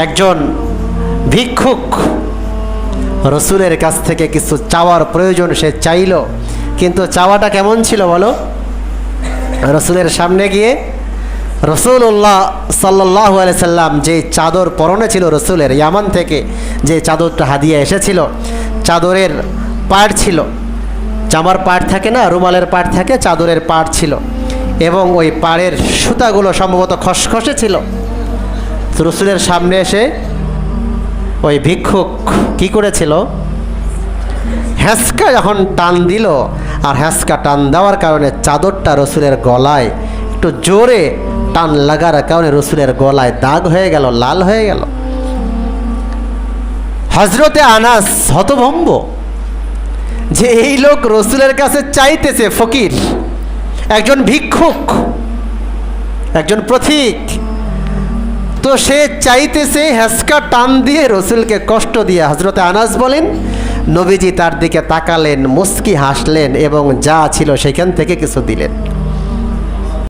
একজন ভিক্ষুক রসুলের কাছ থেকে কিছু চাওয়ার প্রয়োজন, সে চাইল। কিন্তু চাওয়াটা কেমন ছিল বলো? রসুলের সামনে গিয়ে রসুল্লাহ সাল্লাল্লাহু আলাইহি সাল্লাম যে চাদর পরনে ছিল রসুলের, ইয়ামান থেকে যে চাদরটা হাদিয়া এসেছিল, চাদরের পাড় ছিল, জামার পাড় থাকে না, রুমালের পাড় থাকে, চাদরের পাড় ছিল, এবং ওই পাড়ের সুতাগুলো সম্ভবত খসখসে ছিল। রসুলের সামনে এসে ওই ভিক্ষুক কি করেছিল, হ্যাঁচকা যখন টান দিল, আর হ্যাঁচকা টান দেওয়ার কারণে চাদরটা রসুলের গলায় একটু জোরে টান লাগার কারণে রসুলের গলায় দাগ হয়ে গেল, লাল হয়ে গেল। হযরতে আনাস হতভম্ব যে এই লোক রসুলের কাছে চাইতেছে, ফকির, একজন ভিক্ষুক, একজন পথিক, তো সে চাইতেছে হ্যাঁচকা টান দিয়ে রসুলকে কষ্ট দিয়ে। হযরতে আনাস বলেন, নবীজি তার দিকে তাকালেন, মুস্কি হাসলেন এবং যা ছিল সেখান থেকে কিছু দিলেন।